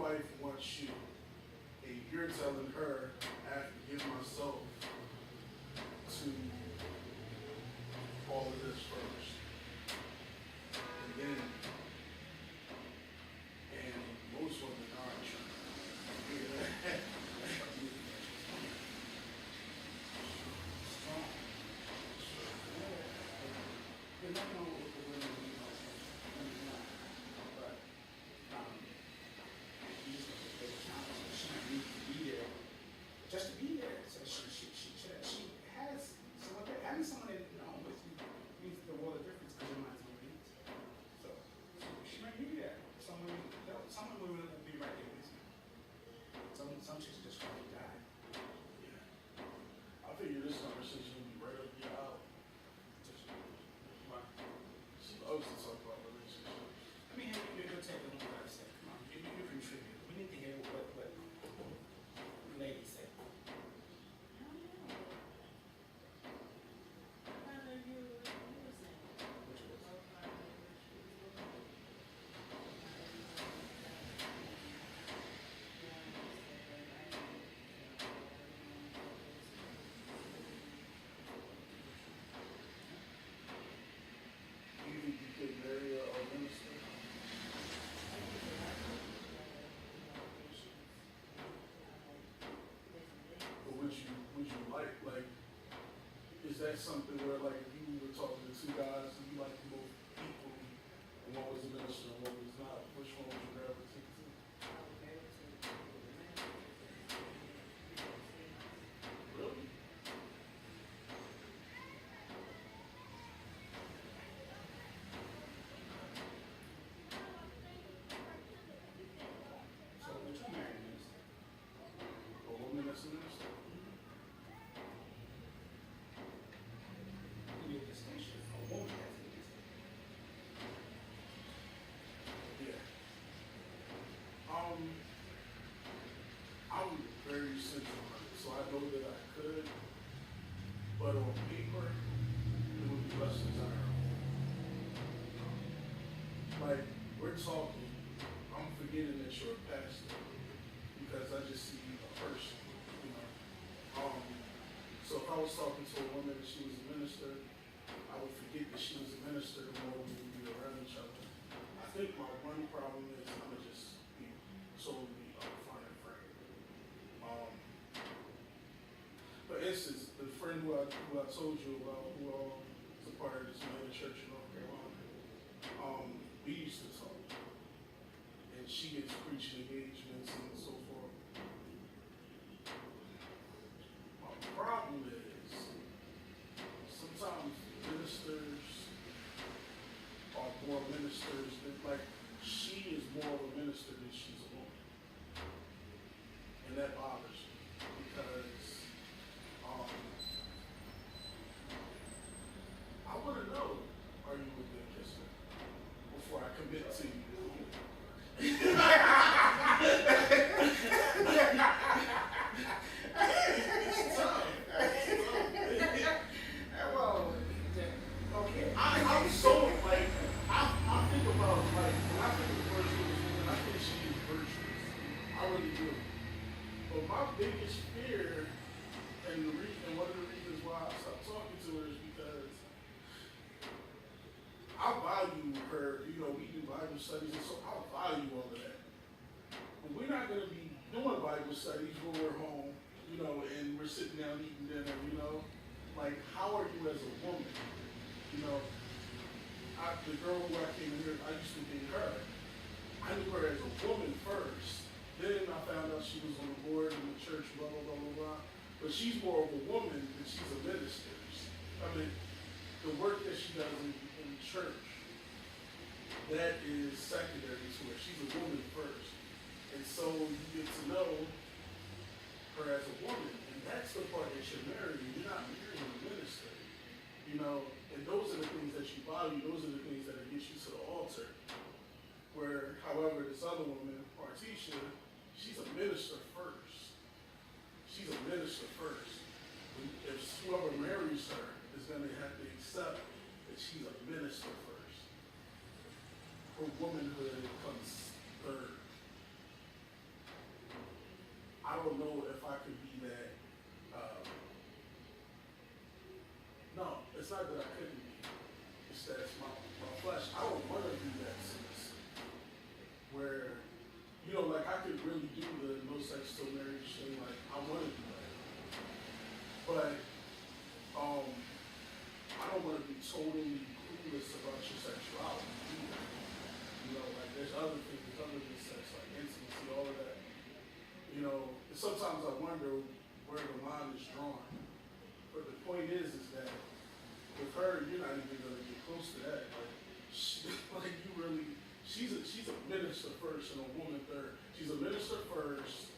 wife wants you, and you're telling her I have to give myself to all of this first, and then, and most women aren't trying to hear that. Strong. There's nothing wrong with the women, but you just have to take account. She needs to be there, just to be there. So she has someone there. Having someone in the home with you means the world of difference because your mind's on things. So she might need that. Some women will be right there with you. Some chicks just want to die. I figure this conversation will be right up your alley. She loves to talk about relationships. I mean, you'll take a little bit. Say, come on, you contribute. We need to hear what ladies say. Which was Do you think you could marry a minister? Or would you like, is that something where like if you were talking to two guys and you liked them both equally, and one was a minister and one was not, which one would you gravitate to? Really? so would you marry me? A woman that's a minister? Give me a distinction. A woman has a distinction. Yeah. I'm very central, so I know that I could, but on paper, it would be less desirable. Like, we're talking, I'm forgetting that you're a pastor, because I just see a person, you know. So if I was talking to a woman and she was a minister, I would forget that she was a minister the more we would be around each other. I think my one problem is I'm gonna just be totally upfront and frank. For instance, the friend who I told you about, who is a part of this mega church in North Carolina, we used to talk, and she gets preaching engagements and so forth. My problem is sometimes ministers are more ministers than, like, she is more of a minister than she's a woman. And that bothers me because I want to know, are you a good kisser before I commit to you? It's tough. Well, okay. I'm so, like, I think about, like, when I think of virtuous women, I think she is virtuous. I really do. But my biggest fear, and one of the reasons why I stopped talking to her is because I value her, you know, we do Bible studies, and so I value all of that. But we're not going to be doing Bible studies when we're home, you know, and we're sitting down eating dinner, you know. Like, how are you as a woman? You know, the girl who I came in here, I used to date her. I knew her as a woman first. Then I found out she was on the board in the church, blah, blah, blah, blah, blah. But she's more of a woman than she's a minister. I mean, the work that she does in church, that is secondary to her. She's a woman first. And so you get to know her as a woman. And that's the part that you're marrying. You're not marrying a minister. You know, and those are the things that you value. Those are the things that get you to the altar. Where, however, this other woman, Martisha, she's a minister first. She's a minister first. If whoever marries her is going to have to accept that she's a minister first. Her womanhood comes third. don't know if I could be that. No, it's not that I couldn't be. It's that it's my flesh. I don't want to be that sis. Where, like I could really do the no sex till marriage thing. Like I want to do that. But I don't want to be totally clueless about your sexuality either. Like there's other things other than sex, like intimacy, all of that. Sometimes I wonder where the line is drawn. But the point is that with her, you're not even gonna get close to that. She's a minister first and a woman third. She's a minister first,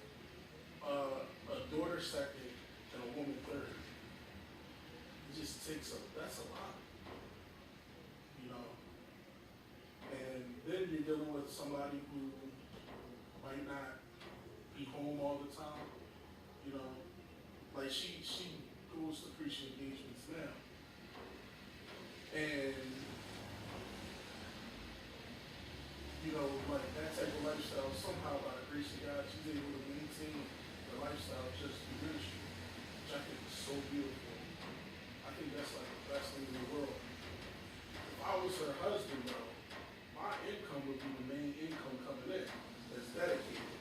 a daughter second, and a woman third. It just that's a lot, And then you're dealing with somebody who might not be home all the time, Like she goes to preaching engagements now. And like that type of lifestyle, somehow by the grace of God, she's able to maintain the lifestyle just through ministry, which I think is so beautiful. I think that's like the best thing in the world. If I was her husband though, my income would be the main income coming in that's dedicated.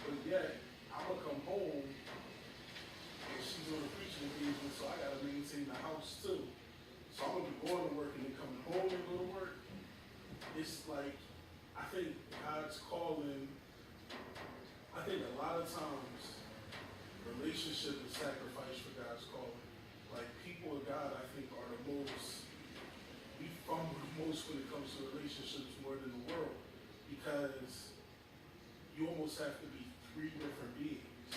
But yet, I'm gonna come home and she's on a preaching engagement, so I gotta maintain the house too. So I'm gonna be going to work and then coming home and go to work. It's like, I think God's calling, I think a lot of times, relationship is sacrifice for God's calling. Like people of God, I think, are the most, we fumble the most when it comes to relationships more than the world. Because you almost have to be three different beings.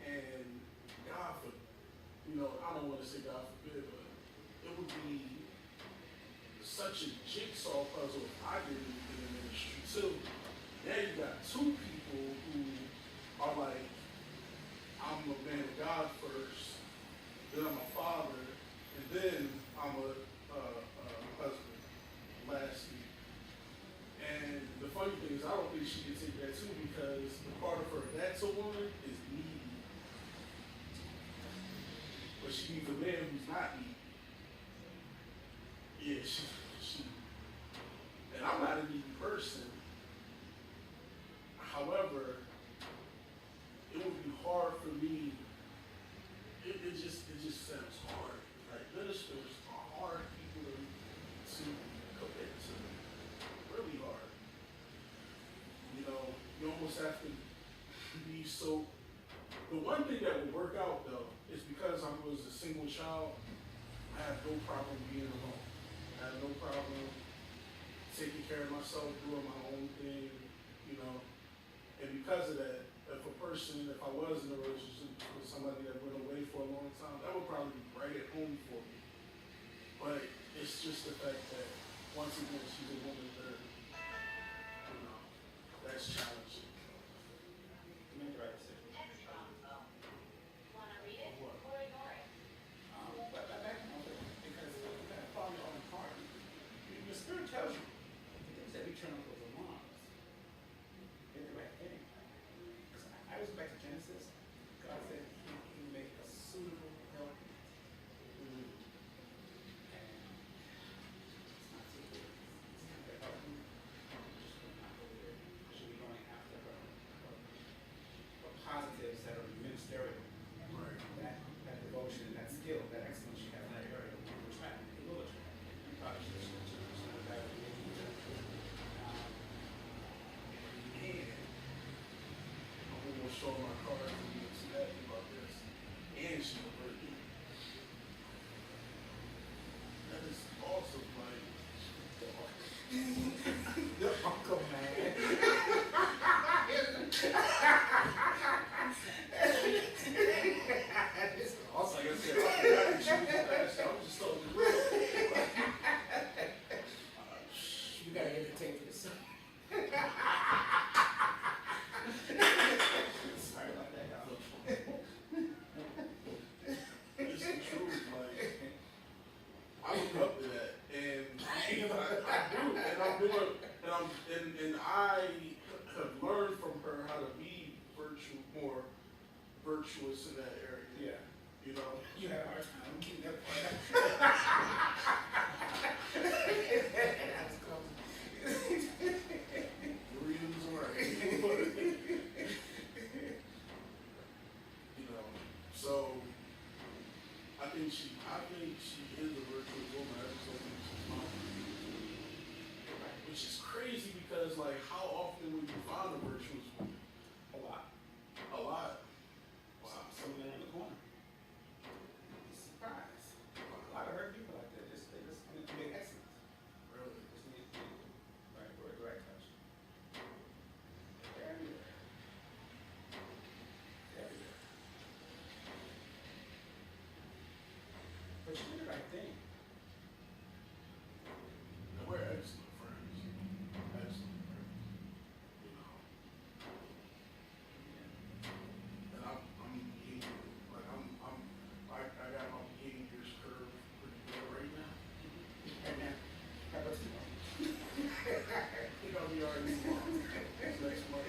And God forbid, I don't want to say God forbid, but it would be such a jigsaw puzzle if I didn't get in ministry too. Now you got two people who are like, I'm a man of God first, then I'm a father, and then I'm a husband, lastly. And the funny thing is, I don't think she can take that too, because the part of her that's a woman is needy. But she needs a man who's not needy. Yeah, she. And I'm not a needy person. However, it would be hard for me. It just sounds hard. Like ministers are hard people to commit to. Really hard. You almost have to be so. The one thing that would work out though is because I was a single child, I have no problem being alone. I have no problem taking care of myself, doing my own thing, And because of that, if I was in a relationship with somebody that went away for a long time, that would probably be right at home for me. But it's just the fact that, once again, she's a woman that, that's challenging. Make the right decision. Want to read it What? or ignore it? But back because you gotta follow your own heart. Your spirit tells you the things that we turn up those alarms. They're the right thing. Because I was back to Genesis. God said he made a suitable helpmate. And it's not suitable. It's not that helpmate. Just will not go there. Should be going after her. But positives that are ministerial. Right. That devotion, that skill, that excellence you have in that area will attract. It will attract. You probably should have that. And I'm gonna show my cards and you see that about this. And she's a virgin. That is awesome, like Your uncle, man. This is awesome. like I said, I'm just talking real. You gotta get the tape for this. Sorry about that, y'all. It's the truth, like I look up to that, and I do, and I'm doing, and I have learned from her how to be virtuous virtuous in that area. Yeah. You know? You had a hard time getting that part out. That's cool. The reasons were. You know, so I think she is a virtuous woman. I just don't think she's mine. Which is crazy because, like, how often would you find a virtuous woman? A lot. A lot. Wow. Some of them in the corner. You'd be surprised. A lot of her people like that, they just need to be excellent. Really? Just need to be right word, right touch. They're everywhere. They're everywhere. But you did the right thing. And we're excellent friends. Excellent friends. You know. And I'm behaving, like I got my behaviors curved pretty good right now. Right now, how about you? I think I'll be alright tomorrow. Next month.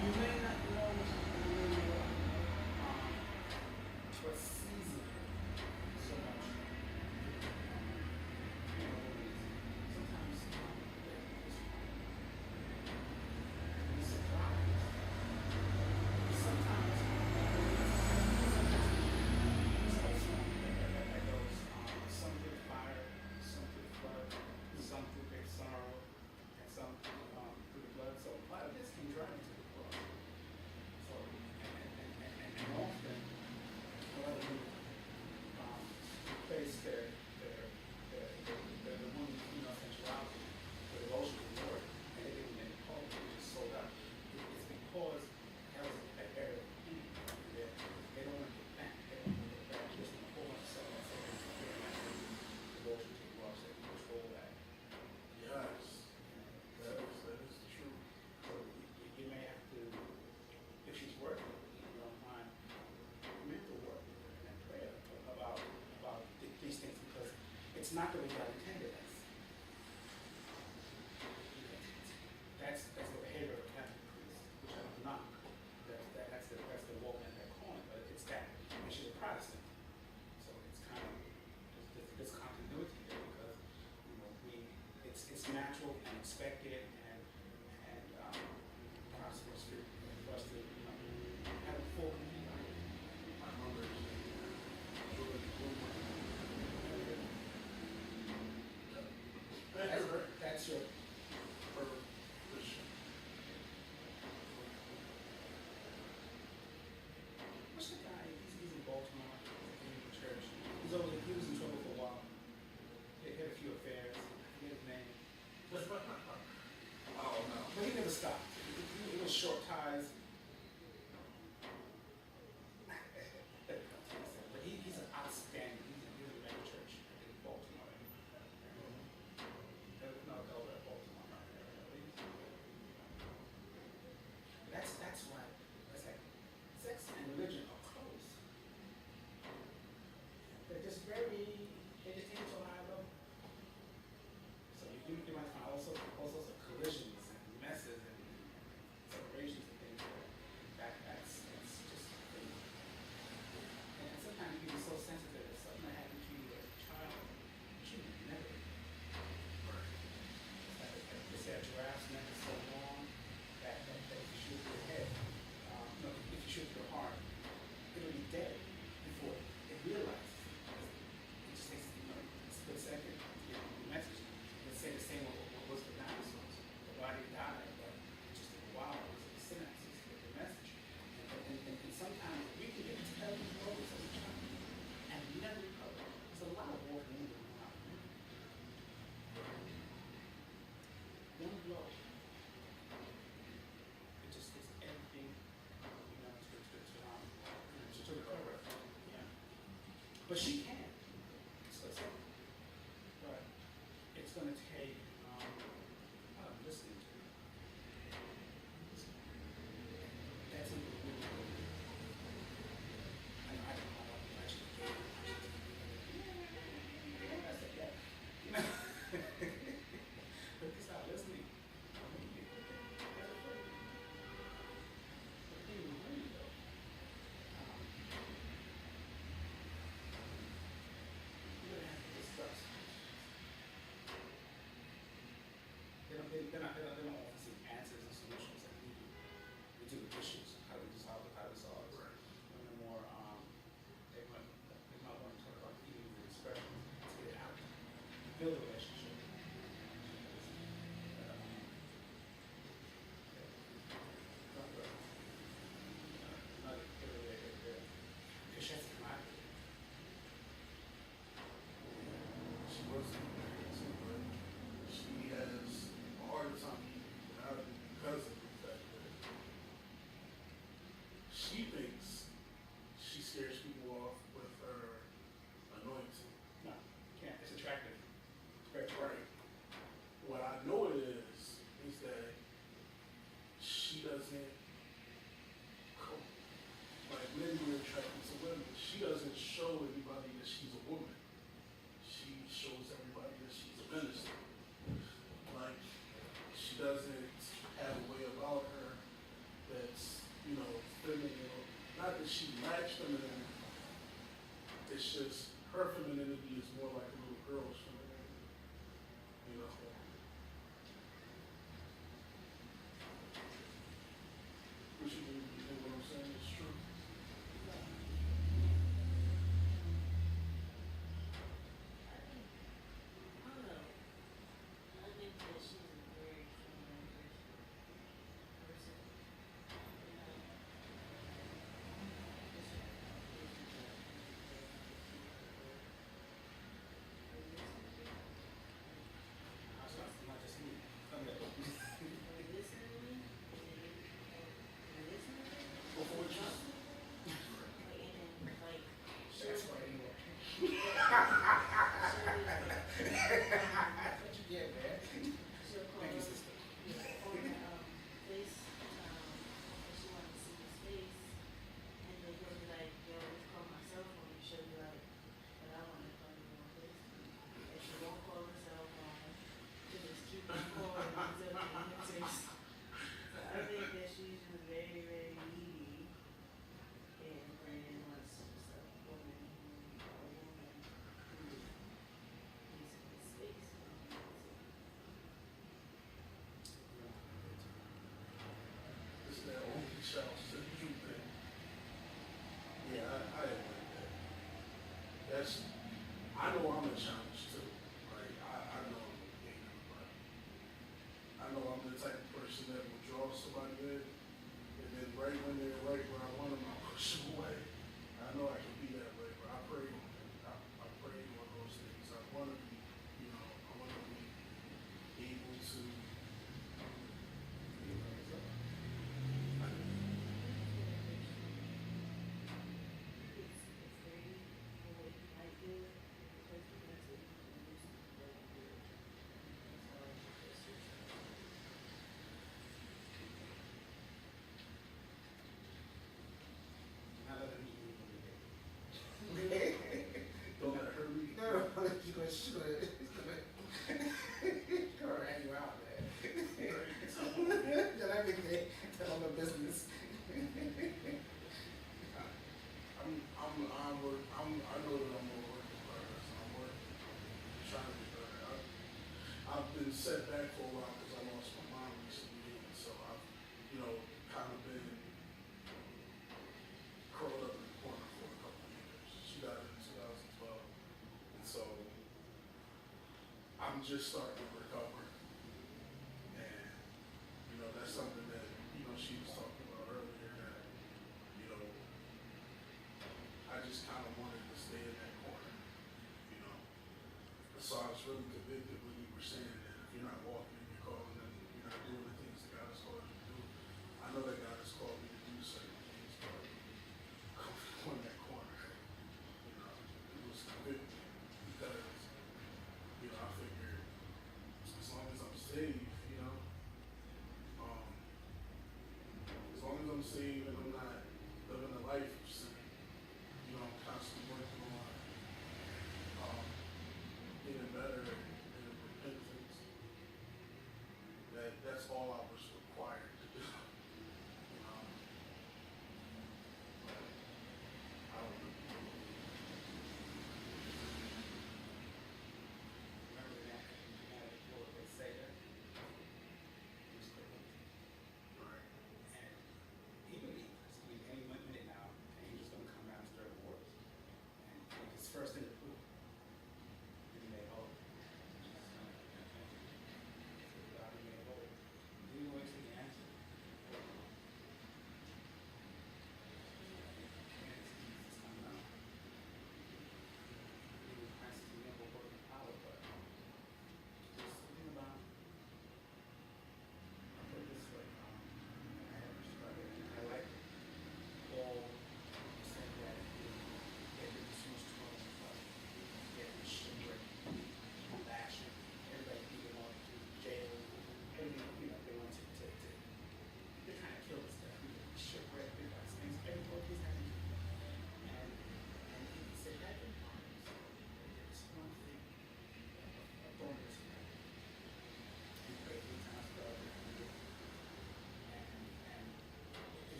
You may not know what season so much. Sometimes we surprise. Sometimes that goes some through fire, some through flood, some through great sorrow, and some through the blood. So a lot of this can drive you to the cross. So and often a lot of people place their the one sensuality, the devotion to the Lord, and they didn't get called, they just sold out. It's because that was an area of pain. They don't want to get back. They don't want to get back. Just in a whole lot of stuff. Devotion to the cross, they control that. Yes. That is the truth. So you may have to, if she's working, you don't mind mental work and prayer about these things, because it's not the way God intended us. That's the behavior of a Catholic priest, which I don't knock. That's the walk and that calling, but it's that. And she's a Protestant, so it's kind of there's continuity there, because it's natural and expected and prosperous for us to have a full community. My mother is really cool. That's your Her Christian. what's the guy? He's in Baltimore, in the church. He was in trouble for a while. He had a few affairs. I forget his name. Oh no. But he never stopped. It was short ties. But he's an outstanding. He's a mega church in Baltimore. No, over at Baltimore. That's why. That's like sex and religion are close. They're just they just take it to a high level. So you might find all sorts of collisions and messes and separations build a relationship. Because she has to come out of it. She wasn't married to, but she has a hard time getting out of it because of the fact that she thinks she scares people off with her anointing. No, can't. It's attractive. It's very attractive. Right. What I know it is that she doesn't, like men are attracted to women. She doesn't show anybody that she's a woman. She shows everybody that she's a minister. Like, she doesn't have a way about her that's, you know, feminine. Not that she lacks femininity. It's just her femininity is more like a little girl's femininity. You know. Which you think what I'm saying is true. I don't know. I think that she's a very feminine person. It's not just me. Listen to me. Listen to me. Before you, Like, That's right anyway. What you get, man? she'll call Thank you, us sister. on FaceTime, and she wanted to see his face, and then he'll be like, yo, just call my cell phone, and she'll be like, but I want to call you on FaceTime. And she won't call her cell phone, she'll just keep on calling until she answers. So I think that she's just very, very needy, and Brandon wants just a woman who needs his space. it's that only child syndrome thing. Yeah, I didn't like that. That's, I know I'm a challenge too. Like, I know I'm a gay everybody. I know I'm the type of person that will draw somebody in, and then right when they're right where I want them, I'll push them away. I know I can be that way, but I pray on it. I pray on those things. I want to be, you know, I want to be able to, Not letting me eat when you get. don't let her lead. No, she's gonna hang you out, man. Then I think they tell them the business. I know that I'm a work in progress. I'm working, I'm trying to be better. I've been set back for a while because I lost my mom recently, and so I've, you know, kind of been curled up in the corner for a couple of years. She died in 2012, and so I'm just starting to recover. And, you know, that's something that, you know, she was talking about earlier that, you know, I just kind of wanted to stay in that corner, you know. So I was really convicted when you were saying that if you're not walking in your calling and you're not doing the things that God has called you to do, I know that God has called me to do certain things, but I'm in that corner, you know. It was convicting because, you know, I figured as long as I'm saved, you know, as long as I'm saved and I'm not living a life of sin, you know, I'm constantly working on getting better and repentance. That's all I was required to do. But I don't know. Remember that? You gotta know what they say there. Just quit looking. Right. And he believes. He believes any minute now, and he's just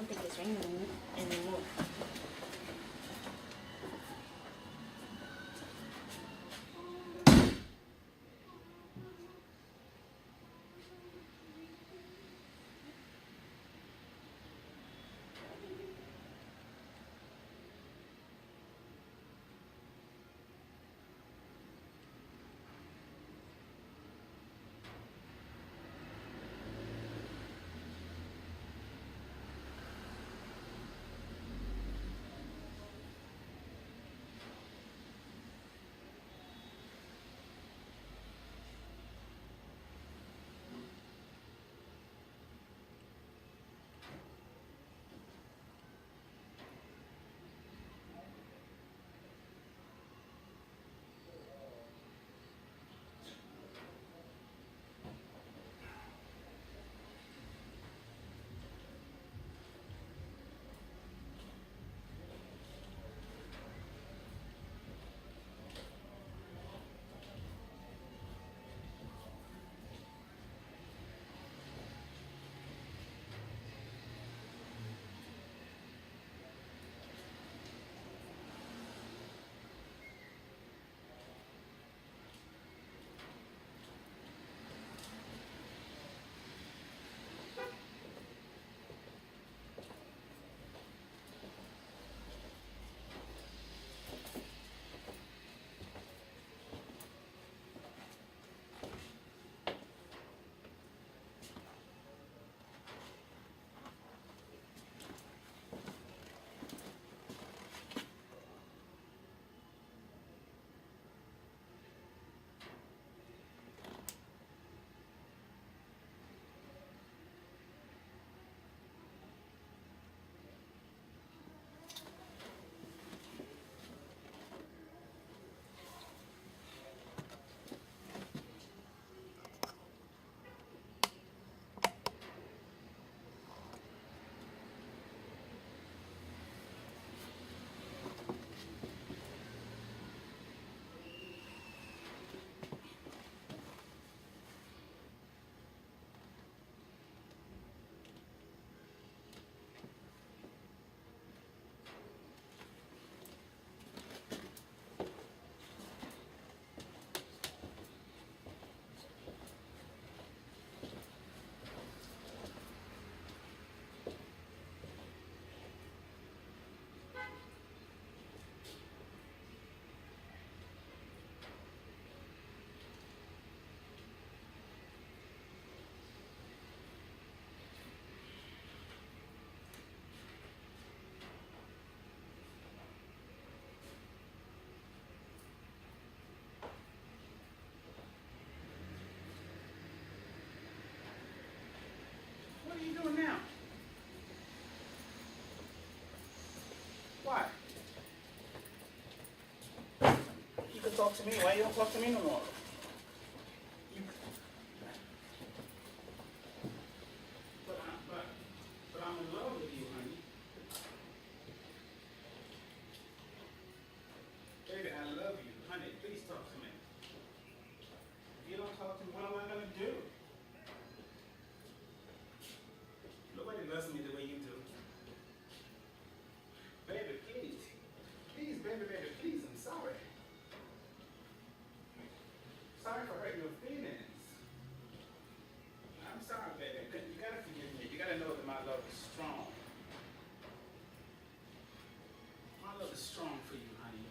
don't think it's raining anymore. What are you doing now? Why? You can talk to me. Why you don't talk to me no more? You- but I'm in love with you, honey. Baby, I love you. Honey, please talk to me. If you don't talk to me, what am I going to do? Nobody loves me the way you do. Baby, please. Please, baby, please, I'm sorry. Sorry for hurting your feelings. I'm sorry, baby. You gotta forgive me. You gotta know that my love is strong. My love is strong for you, honey.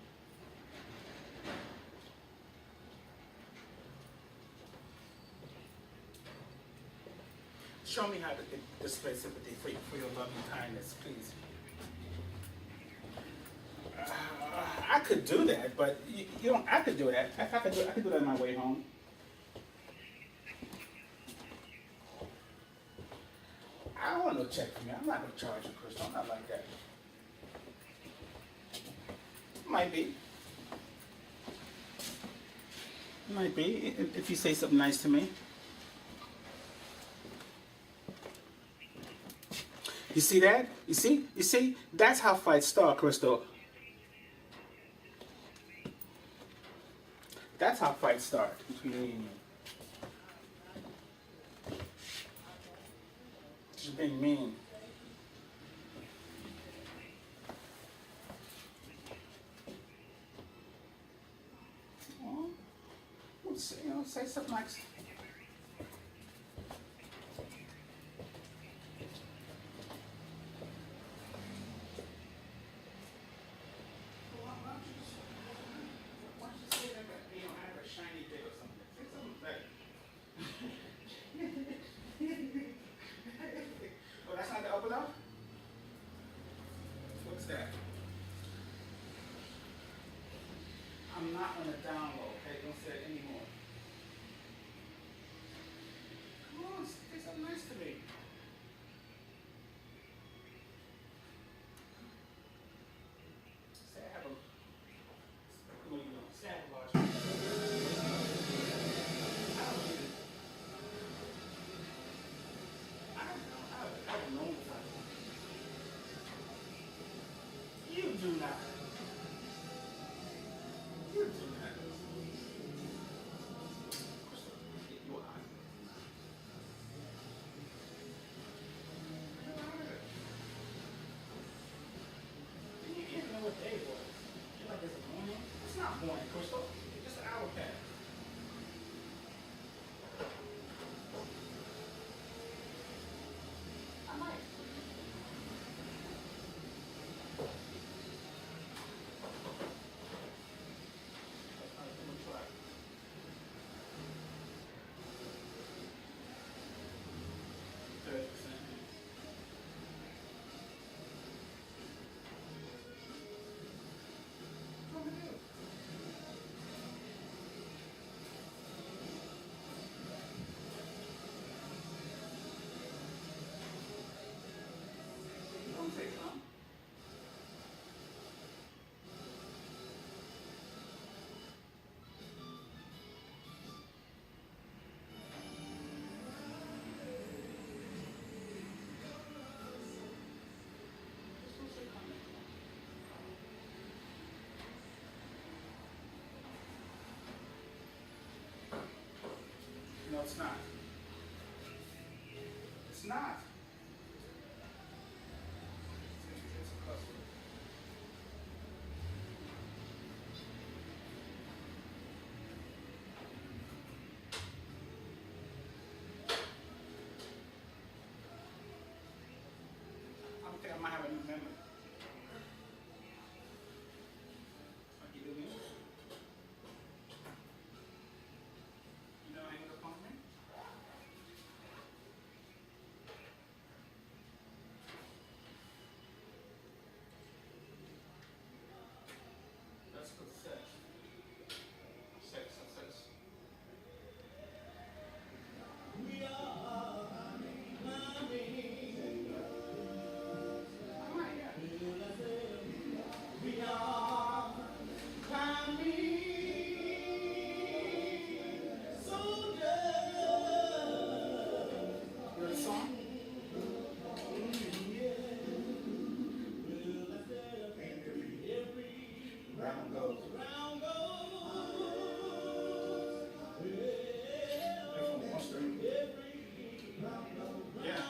Show me how to display sympathy for your loving kindness, please. I could do that, but you don't. I could do that. I could do that on my way home. I don't want no check from you. I'm not gonna charge you, Crystal. I'm not like that. Might be. Might be if you say something nice to me. You see that? You see? You see? That's how fights start, Crystal. That's how fights start between me and you. She's being mean. say something like. Why don't you say that, have a shiny bit or something? Say something better. Oh, that's not the upper though? What's that? I'm not on the down low, okay? Don't say it anymore. Come on, say something nice to me. Say I have a, what are you doing? Say I have a large penis. I don't need it. I don't know. I have a normal size one. You do not. You do not. Crystal, get your eye. You didn't know what day it was. You're like, it's a morning? It's not morning, Crystal. It's just an hour past. I might. I'm gonna try. 30%. What do we do? Don't take some. Just don't say comment. No, it's not. It's not. It's a cuss word. I don't think I might have a new memory. Like you do me? You know hang up on me? That's good sex. Sex. I might, yeah. You know the song? Round goes. They're from Worcester. Yeah.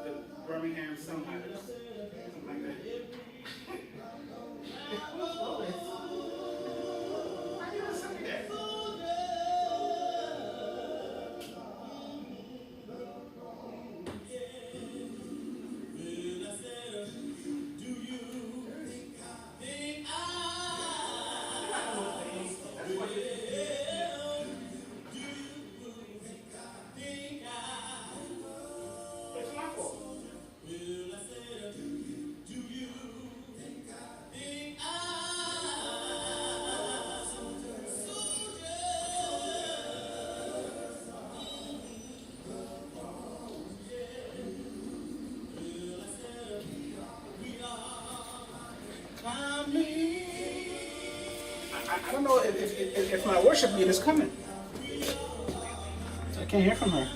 The Birmingham Songwriters. Something like that. Who's Lois? Why you gonna sing that? That's what you It's my fault. I don't know if my worship leader is coming. I can't hear from her.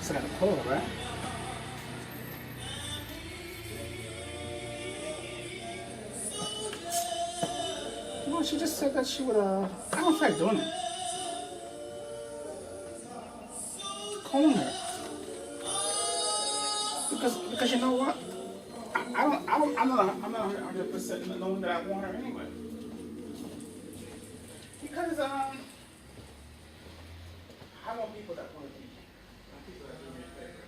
So I got a call, right? No, she just said that she would, I don't feel like doing it. Calling her. Because you know what? I'm not 100% knowing that I want her anyway. Because, I want people that want to be, I want people that do me a favor.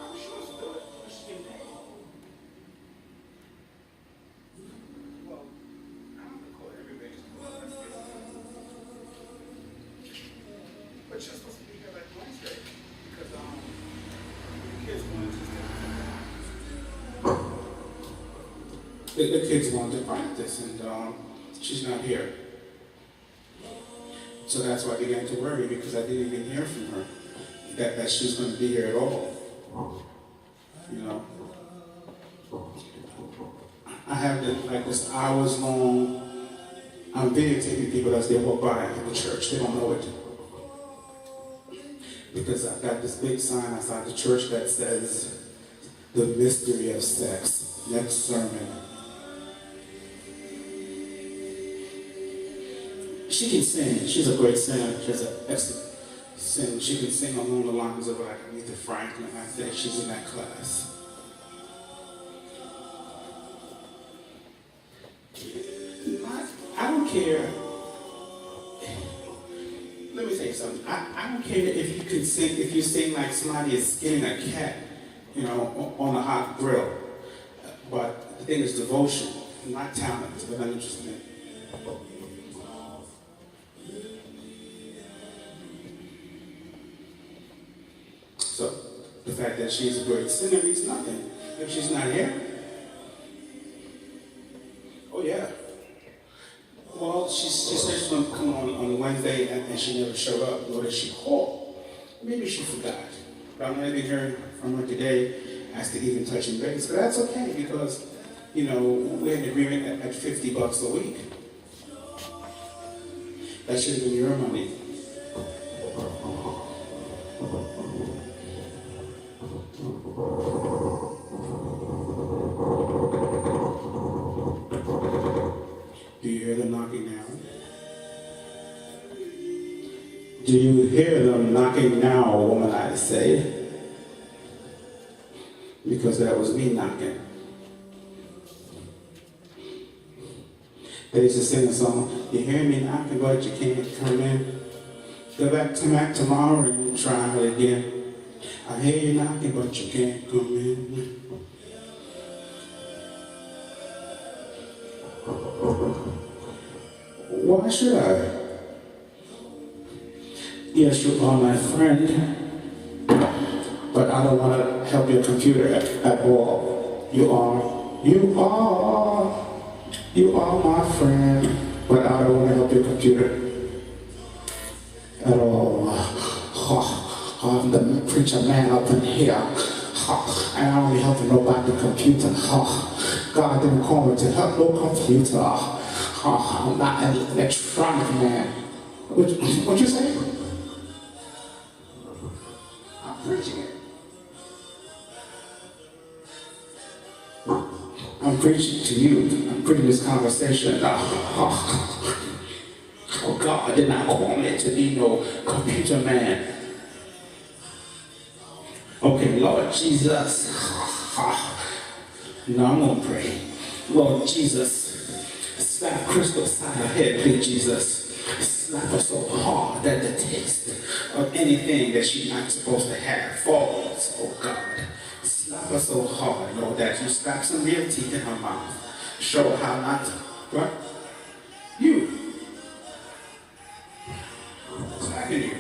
I'm sure she do it, but she get paid. Well, I don't recall everybody just doing it. But you're supposed to be here like Wednesday because the kids wanted to the kids wanted to practice and she's not here. So that's why I began to worry because I didn't even hear from her that she was going to be here at all. You know, I have this hours long. I'm videotaping people as they walk by in the church. They don't know it. Because I've got this big sign outside the church that says, "The mystery of sex." Next sermon. She can sing. She's a great singer. She has an excellent sing. She can sing along the lines of like Aretha Franklin. I think she's in that class. I don't care. Let me tell you something. I don't care if you can sing, if you sing like somebody is skinning a cat, you know, on a hot grill. But the thing is devotion, not talent, but I'm interested in. So the fact that she's a great singer means nothing if she's not here. Oh yeah. Well, she said she's going to come on Wednesday and she never showed up, nor did she call. Maybe she forgot. But I'm not even hearing from her today as to even touching base. But that's okay because, you know, we had an agreement at $50 a week. That should have been your money. Do you hear them knocking now? Do you hear them knocking now, woman, I say? Because that was me knocking. They used to sing a song, "You hear me knocking, but you can't come in. Go back tomorrow and try it again. I hear you knocking, but you can't come in." Why should I? Yes, you are my friend, but I don't want to help your computer at all. You are my friend, but I don't want to help your computer at all. I'm the preacher man up in here, and I only helping nobody computer. God didn't call me to help no computer. I'm not an electronic man. What'd you say? I'm preaching it. I'm preaching to you. I'm preaching this conversation. Oh, God did not call me to be no computer man. Okay, Lord Jesus. No, I'm going to pray. Lord Jesus. Slap Crystal side of her head, please, Jesus. Slap her so hard that the taste of anything that she's not supposed to have falls, oh God. Slap her so hard, Lord, that you slap some real teeth in her mouth. Show her how not to. What? You. Slapping you.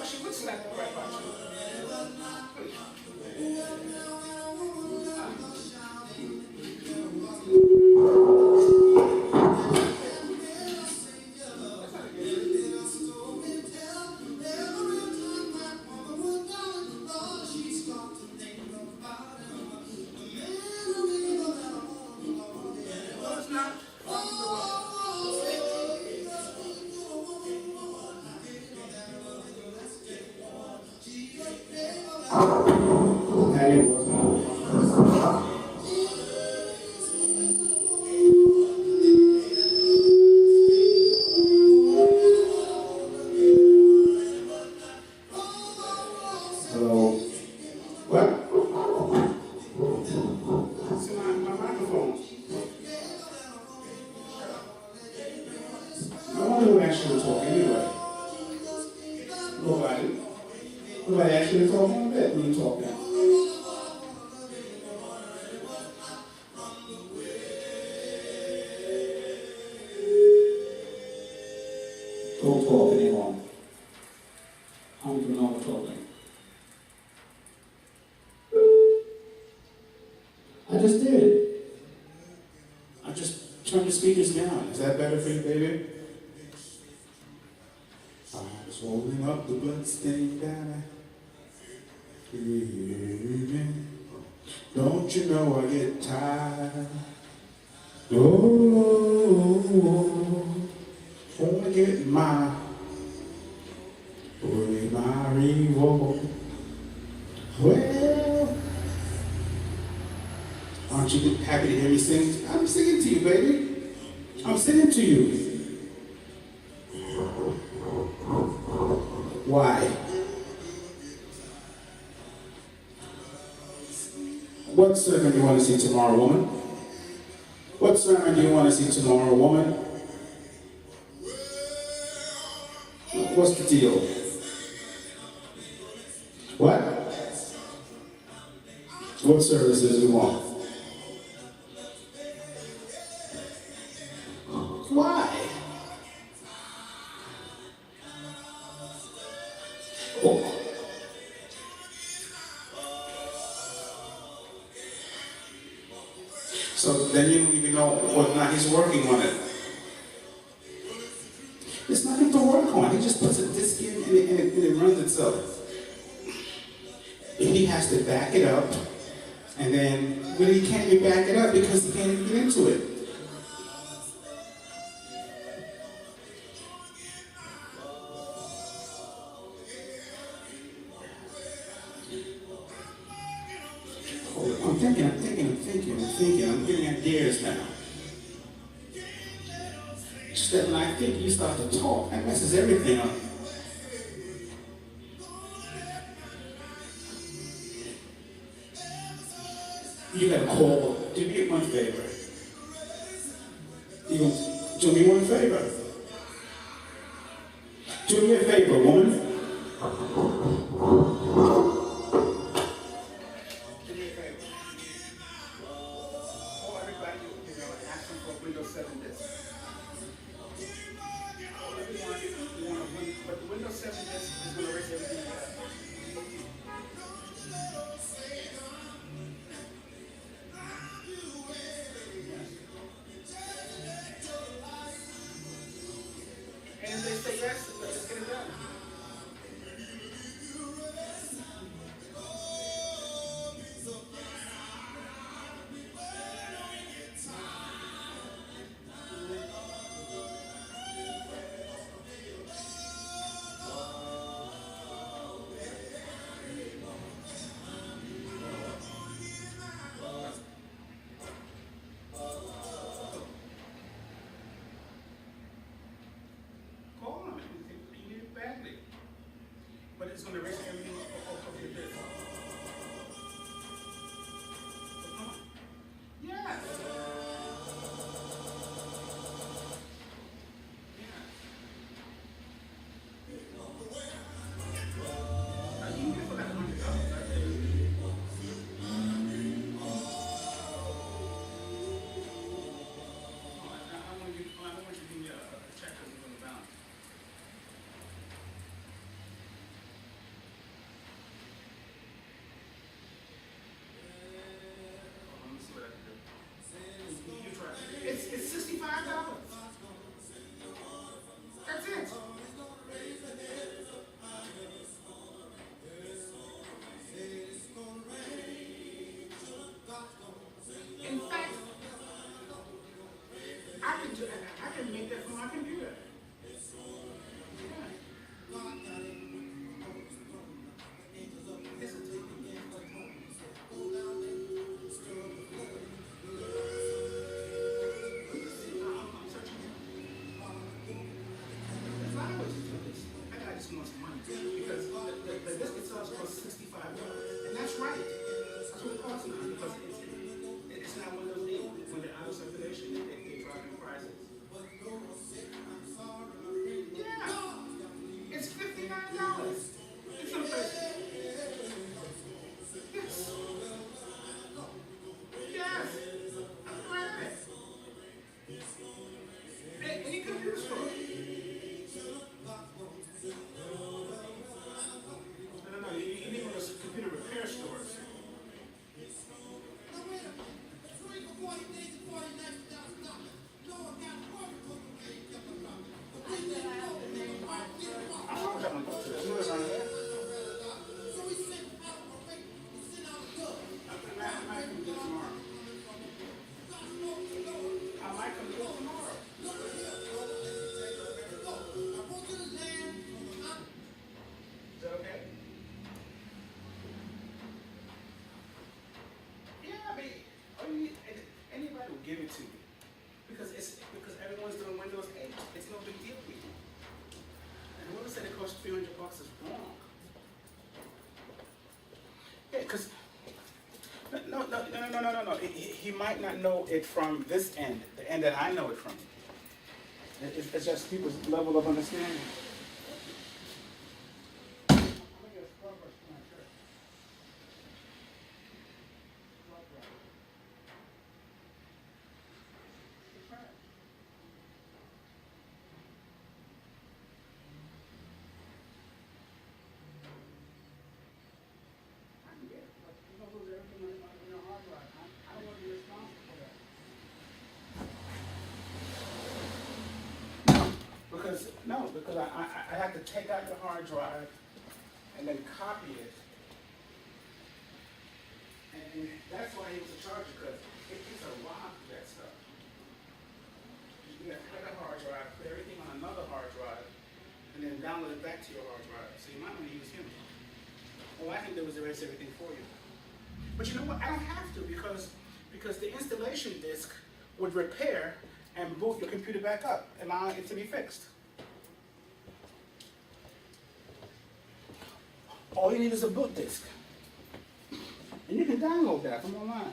thought she would slap the right about you. Well, it's not. And it was hello. What? It's my microphone. I wonder who actually talk anyway. Nobody. Nobody actually talk on that when you talk now. Don't talk anymore. I'm doing all the talking. I just did. I just turned the speakers down. Is that better for you, baby? I was rolling up the bloodstained banner. Don't you know I get tired? Oh, wanna get my reward. Well, aren't you happy to hear me sing? I'm singing to you, baby. I'm singing to you. Why? What sermon do you want to see tomorrow, woman? What sermon do you want to see tomorrow, woman? What's the deal? What? What services do you want? Why? Oh. So then you don't even know whether or not he's working on it. It's nothing to work on. He just puts a disc in and it runs itself. If he has to back it up, and then, but he can't even back it up because he can't even get into it. I'm thinking. I'm getting ideas now. Just that when I think you start to talk, that messes everything up. You gotta call. Do me one favor. You gonna do me one favor? Do me a favor, woman. Do me a favor. Call everybody, ask them for a Windows 7 disk. Everyone, you want a but the Windows 7 disk is going to erase everything you got. And if they say yes, let's get it done. Call them. costs $65. And that's right. That's what it costs now because it's not Windows 8. When they're out of circulation, they're dropping prices. Yeah. It's $59. In some places. Yes. Yes. I'm right at it. Any computer store. No. You need one of those computer repair stores. I don't know that one. There's yours on there. I might come get tomorrow. I might come get tomorrow. Is that okay? Yeah, I mean, anybody will give it to you because everyone's doing Windows 8. It's no big deal for you. And whoever said it costs $300 is wrong. Yeah, because no. He might not know it from this end, the end that I know it from. It's just people's level of understanding. I'm gonna get a scrub brush for my shirt. Scrub brush. It's trash. I can get it, but you don't lose everything on your hard drive. I don't want to be responsible for that. Because I have to take out the hard drive and then copy it. And that's why he was a charger, because it takes a while to do that stuff. You have to take a hard drive, put everything on another hard drive, and then download it back to your hard drive. So you might want to use him. All I can do is erase everything for you. But you know what? I don't have to because the installation disk would repair and boot your computer back up, allowing it to be fixed. All you need is a boot disk. And you can download that from online.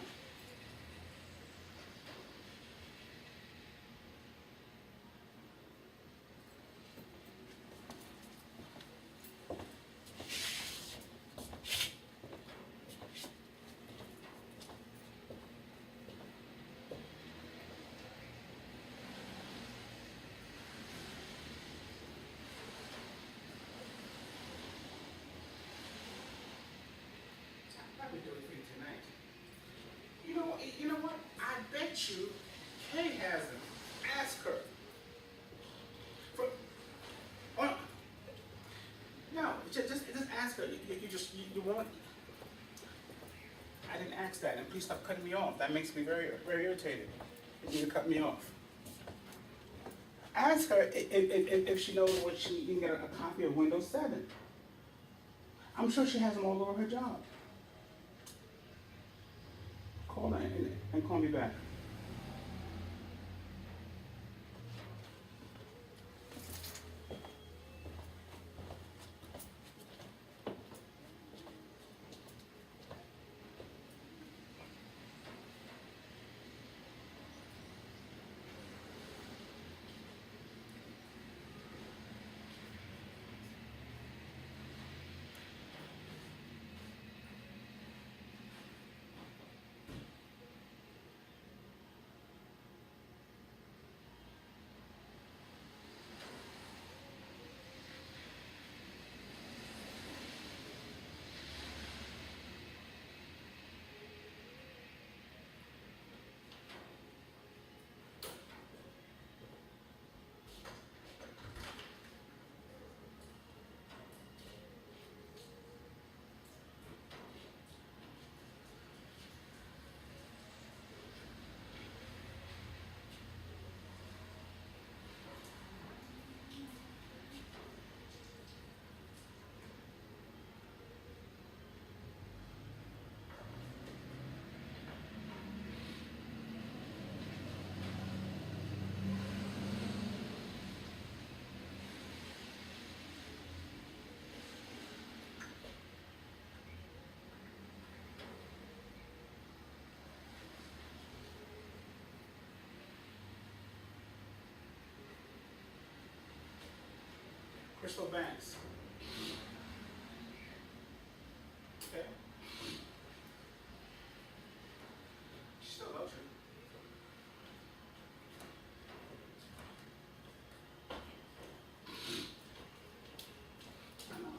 I'll do it for you tonight. You know what? I bet you Kay has them. Ask her. No, just ask her. You won't. I didn't ask that, and please stop cutting me off. That makes me very, very irritated. You cut me off. Ask her if she knows what you can get a copy of Windows 7. I'm sure she has them all over her job. Call her and call me back. Crystal Banks. Okay. She still loves you. I know.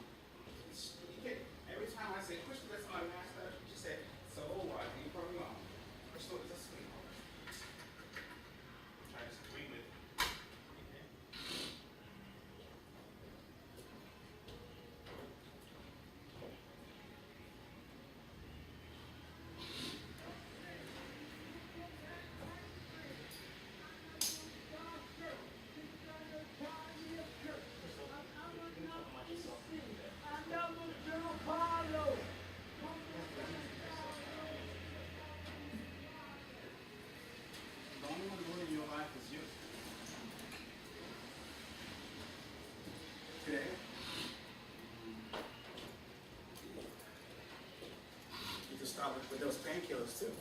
Every time I say Crystal, that's my last letter. She said, so I think from wrong. Crystal is a sweetheart. I just agree with you. Okay. The only one ruining your life is you. Today, you can start with those painkillers too.